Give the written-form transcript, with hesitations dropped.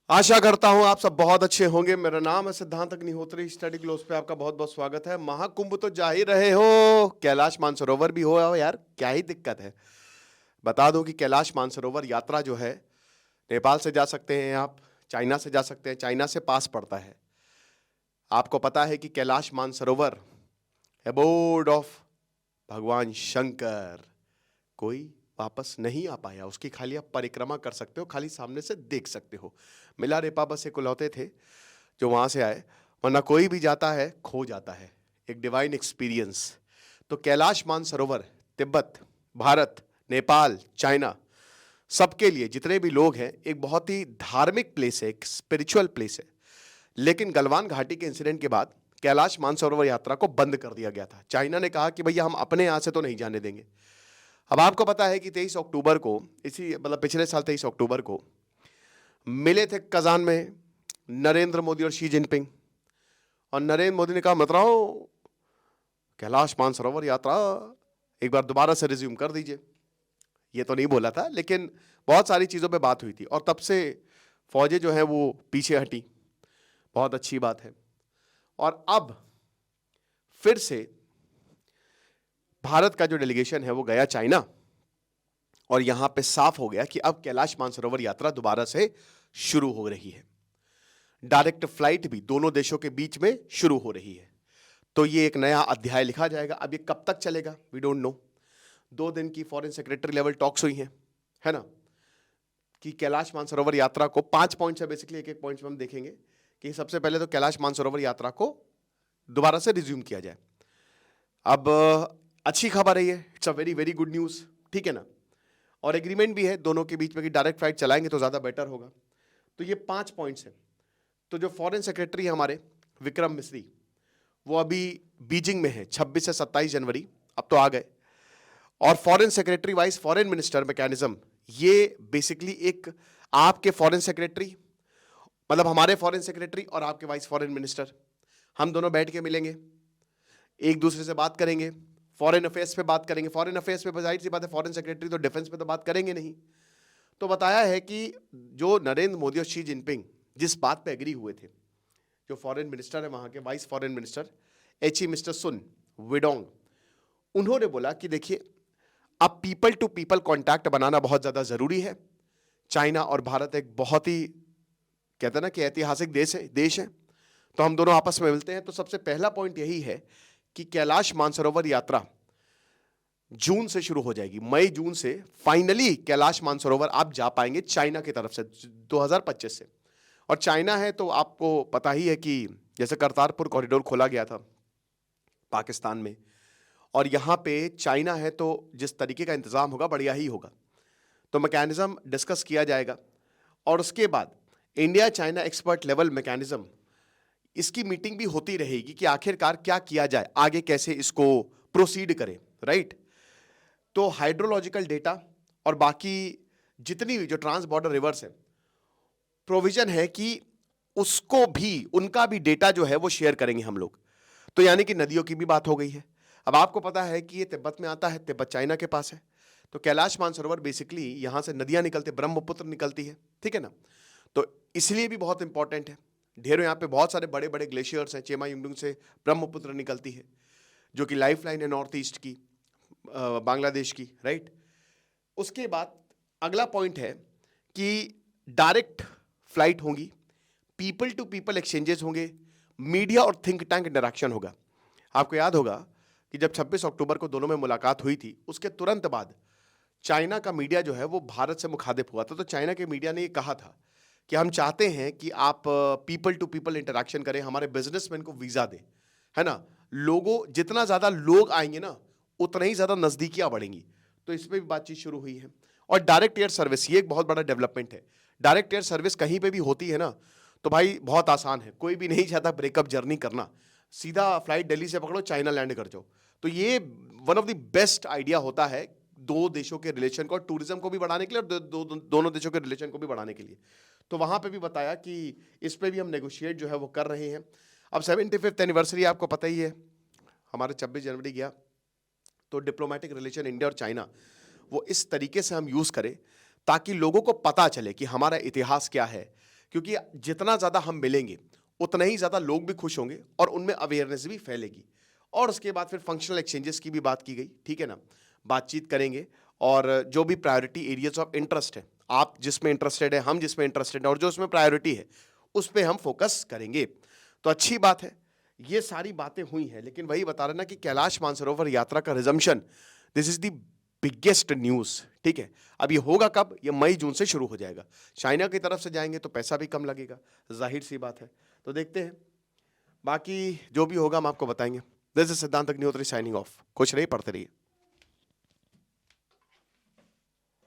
आशा करता हूं आप सब बहुत अच्छे होंगे। मेरा नाम है सिद्धांत अग्निहोत्री। स्टडी ग्लोस पे आपका बहुत बहुत स्वागत है। महाकुंभ तो जा ही रहे हो, कैलाश मानसरोवर भी हो यार, क्या ही दिक्कत है। बता दूं कि कैलाश मानसरोवर यात्रा जो है, नेपाल से जा सकते हैं आप, चाइना से जा सकते हैं, चाइना से पास पड़ता है। आपको पता है कि कैलाश मानसरोवर एबोर्ड ऑफ भगवान शंकर, कोई वापस नहीं आ पाया उसकी। खाली आप परिक्रमा कर सकते हो, खाली सामने से देख सकते हो। मिला रेपा बस इकलौते थे जो वहां से आए, वरना कोई भी जाता है खो जाता है। एक डिवाइन एक्सपीरियंस। तो कैलाश मानसरोवर तिब्बत, भारत, नेपाल, चाइना, सबके लिए जितने भी लोग हैं एक बहुत ही धार्मिक प्लेस है, एक स्पिरिचुअल प्लेस है। लेकिन गलवान घाटी के इंसिडेंट के बाद कैलाश मानसरोवर यात्रा को बंद कर दिया गया था। चाइना ने कहा कि भैया हम अपने यहां से तो नहीं जाने देंगे। अब आपको पता है कि 23 अक्टूबर को, इसी मतलब पिछले साल 23 अक्टूबर को मिले थे कजान में नरेंद्र मोदी और शी जिनपिंग। और नरेंद्र मोदी ने कहा मित्रों, कैलाश मानसरोवर यात्रा एक बार दोबारा से रिज्यूम कर दीजिए। ये तो नहीं बोला था, लेकिन बहुत सारी चीजों पे बात हुई थी और तब से फौजें जो है वो पीछे हटी। बहुत अच्छी बात है। और अब फिर से भारत का जो डेलीगेशन है वो गया चाइना, और यहां पे साफ हो गया कि अब कैलाश मानसरोवर यात्रा दोबारा से शुरू हो रही है। डायरेक्ट फ्लाइट भी दोनों देशों के बीच में शुरू हो रही है। तो ये एक नया अध्याय लिखा जाएगा। अब ये कब तक चलेगा वी डोंट नो। 2 दिन की फॉरेन सेक्रेटरी लेवल टॉक्स हुई हैं, है ना, कि कैलाश मानसरोवर यात्रा को 5 पॉइंट्स है बेसिकली। एक एक पॉइंट्स में हम देखेंगे कि सबसे पहले तो कैलाश मानसरोवर यात्रा को दोबारा से रिज्यूम किया जाए। अब अच्छी खबर है ये, it's a very very good news, ठीक है ना। और एग्रीमेंट भी है दोनों के बीच में कि डायरेक्ट फ्लाइट चलाएंगे तो ज्यादा बेटर होगा। तो ये 5 पॉइंट्स हैं। तो जो फॉरेन सेक्रेटरी है हमारे विक्रम मिश्री, वो अभी बीजिंग में है 26 से 27 जनवरी, अब तो आ गए। और foreign secretary vice foreign minister mechanism, ये बेसिकली एक आपके फॉरेन सेक्रेटरी, मतलब हमारे फॉरेन सेक्रेटरी और आपके वाइस फॉरेन मिनिस्टर, हम दोनों बैठ के मिलेंगे, एक दूसरे से बात करेंगे, फॉरेन अफेयर्स पे बात करेंगे। फॉरेन अफेयर्स पे जाहिर सी बात है, फॉरेन सेक्रेटरी तो डिफेंस पे तो बात करेंगे नहीं। तो बताया है कि जो नरेंद्र मोदी और शी जिनपिंग जिस बात पे एग्री हुए थे, जो फॉरेन मिनिस्टर है वहां के vice foreign minister H E mister Sun Weidong, उन्होंने बोला कि देखिए अब पीपल टू पीपल कांटेक्ट बनाना बहुत ज्यादा जरूरी है। चाइना और भारत एक बहुत ही, कहते हैं ना कि ऐतिहासिक देश है। तो हम दोनों आपस में मिलते हैं। तो सबसे पहला पॉइंट यही है कि कैलाश मानसरोवर यात्रा जून से शुरू हो जाएगी, मई जून से फाइनली कैलाश मानसरोवर आप जा पाएंगे चाइना की तरफ से 2025 से। और चाइना है तो आपको पता ही है कि जैसे करतारपुर कॉरिडोर खोला गया था पाकिस्तान में, और यहां पे चाइना है तो जिस तरीके का इंतजाम होगा बढ़िया ही होगा। तो मैकेनिज्म डिस्कस किया जाएगा। और उसके बाद India China expert level mechanism, इसकी मीटिंग भी होती रहेगी कि आखिरकार क्या किया जाए, आगे कैसे इसको प्रोसीड करें, राइट। तो हाइड्रोलॉजिकल डेटा और बाकी जितनी भी जो ट्रांस बॉर्डर रिवर्स है, प्रोविजन है कि उसको भी, उनका भी डेटा जो है वो शेयर करेंगे हम लोग। तो यानी कि नदियों की भी बात हो गई है। अब आपको पता है कि ये तिब्बत में आता है, तिब्बत चाइना के पास है। तो कैलाश मानसरोवर बेसिकली यहां से नदियां निकलती, ब्रह्मपुत्र निकलती है, ठीक है ना। तो इसलिए भी बहुत इंपॉर्टेंट है। ढेरों यहाँ पे बहुत सारे बड़े बड़े ग्लेशियर्स हैं। चेमा युंगडुंग से ब्रह्मपुत्र निकलती है, जो कि लाइफ लाइन है नॉर्थ ईस्ट की, बांग्लादेश की, राइट। उसके बाद अगला पॉइंट है कि डायरेक्ट फ्लाइट होंगी, पीपल टू पीपल एक्सचेंजेस होंगे, मीडिया और थिंक टैंक इंटरेक्शन होगा। आपको याद होगा कि जब 26 अक्टूबर को दोनों में मुलाकात हुई थी, उसके तुरंत बाद चाइना का मीडिया जो है वो भारत से मुखातिब हुआ था। तो चाइना के मीडिया ने ये कहा था कि हम चाहते हैं कि आप पीपल टू पीपल इंटरेक्शन करें, हमारे बिजनेसमैन को वीजा दें, है ना। लोगों, जितना ज्यादा लोग आएंगे ना उतना ही ज्यादा नजदीकियां बढ़ेंगी। तो इस पर भी बातचीत शुरू हुई है। और डायरेक्ट एयर सर्विस, ये एक बहुत बड़ा डेवलपमेंट है। डायरेक्ट एयर सर्विस कहीं पे भी होती है ना तो भाई बहुत आसान है। कोई भी नहीं चाहता ब्रेकअप जर्नी करना, सीधा फ्लाइट दिल्ली से पकड़ो, चाइना लैंड कर जाओ। तो ये one of the best idea होता है दो देशों के रिलेशन को, टूरिज्म को भी बढ़ाने के लिए और दोनों देशों के रिलेशन को भी बढ़ाने के लिए। तो वहां पे भी बताया कि इस पे भी हम नेगोशिएट जो है वो कर रहे हैं। अब 75th एनिवर्सरी आपको पता ही है, हमारे 26 जनवरी गया। तो डिप्लोमेटिक रिलेशन इंडिया और चाइना वो इस तरीके से हम यूज करें ताकि लोगों को पता चले कि हमारा इतिहास क्या है, क्योंकि जितना ज़्यादा हम मिलेंगे उतना ही ज़्यादा लोग भी खुश होंगे और उनमें अवेयरनेस भी फैलेगी। और उसके बाद फिर फंक्शनल एक्सचेंजेस की भी बात की गई, ठीक है ना। बातचीत करेंगे और जो भी प्रायोरिटी एरियाज ऑफ इंटरेस्ट है, आप जिसमें इंटरेस्टेड है, हम जिसमें इंटरेस्टेड है और जो उसमें प्रायोरिटी है उस पर हम फोकस करेंगे। तो अच्छी बात है, ये सारी बातें हुई हैं, लेकिन वही बता रहे ना कि कैलाश मानसरोवर यात्रा का resumption, this is the biggest news, ठीक है। अब ये होगा कब? ये मई जून से शुरू हो जाएगा। चाइना की तरफ से जाएंगे तो पैसा भी कम लगेगा, जाहिर सी बात है। तो देखते हैं, बाकी जो भी होगा हम आपको बताएंगे। दिस इज सिद्धांत अग्निहोत्री साइनिंग ऑफ। खुश रहिए, पढ़ते रहिए।